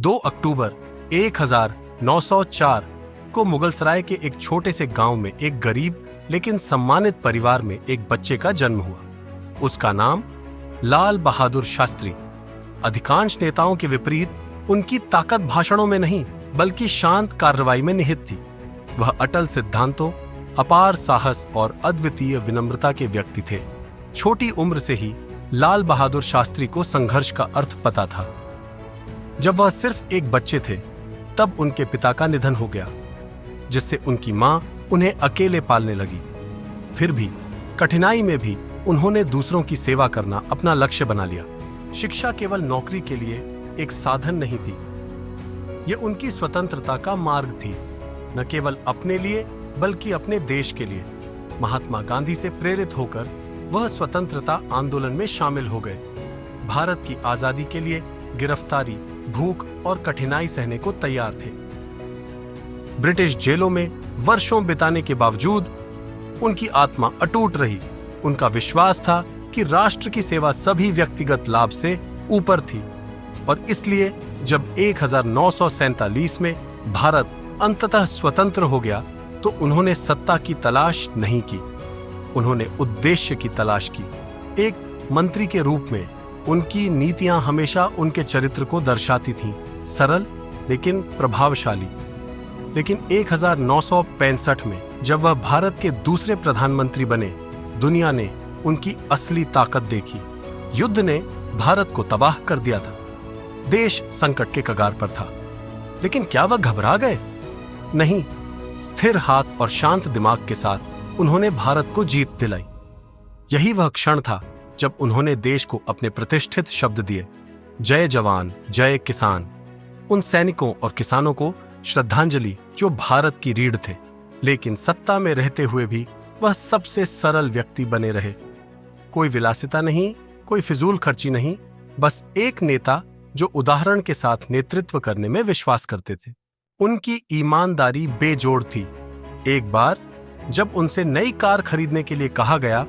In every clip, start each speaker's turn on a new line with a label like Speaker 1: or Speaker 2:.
Speaker 1: 2 अक्टूबर 1904 को मुगलसराय के एक छोटे से गांव में एक गरीब लेकिन सम्मानित परिवार में एक बच्चे का जन्म हुआ। उसका नाम लाल बहादुर शास्त्री। अधिकांश नेताओं के विपरीत उनकी ताकत भाषणों में नहीं बल्कि शांत कार्रवाई में निहित थी। वह अटल सिद्धांतों, अपार साहस और अद्वितीय विनम्रता के व्यक्ति थे। छोटी उम्र से ही लाल बहादुर शास्त्री को संघर्ष का अर्थ पता था। जब वह सिर्फ एक बच्चे थे तब उनके पिता का निधन हो गया, जिससे उनकी मां उन्हें अकेले पालने लगी। फिर भी कठिनाई में भी उन्होंने दूसरों की सेवा करना अपना लक्ष्य बना लिया। शिक्षा केवल नौकरी के लिए एक साधन नहीं थी, यह उनकी स्वतंत्रता का मार्ग थी, न केवल अपने लिए बल्कि अपने देश के लिए। महात्मा गांधी से प्रेरित होकर वह स्वतंत्रता आंदोलन में शामिल हो गए। भारत की आजादी के लिए गिरफ्तारी, भूख और कठिनाई सहने को तैयार थे। ब्रिटिश जेलों में वर्षों बिताने के बावजूद उनकी आत्मा अटूट रही। उनका विश्वास था कि राष्ट्र की सेवा सभी व्यक्तिगत लाभ से ऊपर थी, और इसलिए जब 1947 में भारत अंततः स्वतंत्र हो गया तो उन्होंने सत्ता की तलाश नहीं की, उन्होंने उद्देश्य की तलाश की। एक मंत्री के रूप में उनकी नीतियां हमेशा उनके चरित्र को दर्शाती थीं, सरल लेकिन प्रभावशाली। लेकिन 1965 में जब वह भारत के दूसरे प्रधानमंत्री बने, दुनिया ने उनकी असली ताकत देखी। युद्ध ने भारत को तबाह कर दिया था, देश संकट के कगार पर था। लेकिन क्या वह घबरा गए? नहीं, स्थिर हाथ और शांत दिमाग के साथ उन्होंने भारत को जीत दिलाई। यही वह क्षण था जब उन्होंने देश को अपने प्रतिष्ठित शब्द दिए, जय जवान जय किसान। उन सैनिकों और किसानों को श्रद्धांजलि जो भारत की रीढ़ थे। लेकिन सत्ता में रहते हुए भी वह सबसे सरल व्यक्ति बने रहे। कोई विलासिता नहीं, कोई फिजूल खर्ची नहीं, बस एक नेता जो उदाहरण के साथ नेतृत्व करने में विश्वास करते थे। उनकी ईमानदारी बेजोड़ थी। एक बार जब उनसे नई कार खरीदने के लिए कहा गया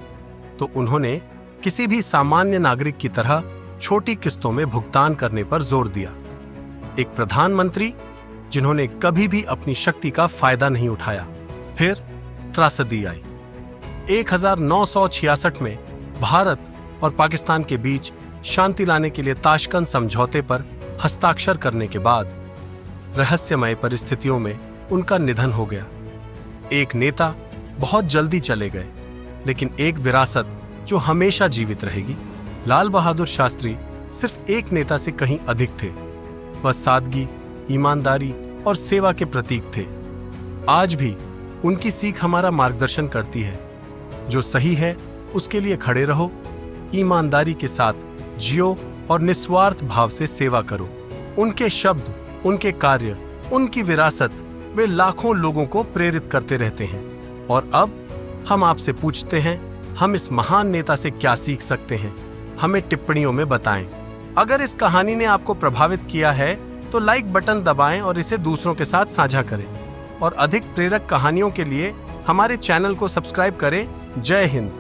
Speaker 1: तो उन्होंने किसी भी सामान्य नागरिक की तरह छोटी किस्तों में भुगतान करने पर जोर दिया। एक प्रधानमंत्री जिन्होंने कभी भी अपनी शक्ति का फायदा नहीं उठाया। फिर त्रासदी आई। 1966 में भारत और पाकिस्तान के बीच शांति लाने के लिए ताशकंद समझौते पर हस्ताक्षर करने के बाद रहस्यमय परिस्थितियों में उनका निधन हो गया। एक नेता बहुत जल्दी चले गए, लेकिन एक विरासत जो हमेशा जीवित रहेगी। लाल बहादुर शास्त्री सिर्फ एक नेता से कहीं अधिक थे। वह सादगी, ईमानदारी और सेवा के प्रतीक थे। आज भी उनकी सीख हमारा मार्गदर्शन करती है, जो सही है उसके लिए खड़े रहो, ईमानदारी के साथ जियो और निस्वार्थ भाव से सेवा करो। उनके शब्द, उनके कार्य, उनकी विरासत वे लाखों लोगों को प्रेरित करते रहते हैं। और अब हम आपसे पूछते हैं, हम इस महान नेता से क्या सीख सकते हैं? हमें टिप्पणियों में बताएं। अगर इस कहानी ने आपको प्रभावित किया है तो लाइक बटन दबाएं और इसे दूसरों के साथ साझा करें। और अधिक प्रेरक कहानियों के लिए हमारे चैनल को सब्सक्राइब करें। जय हिंद।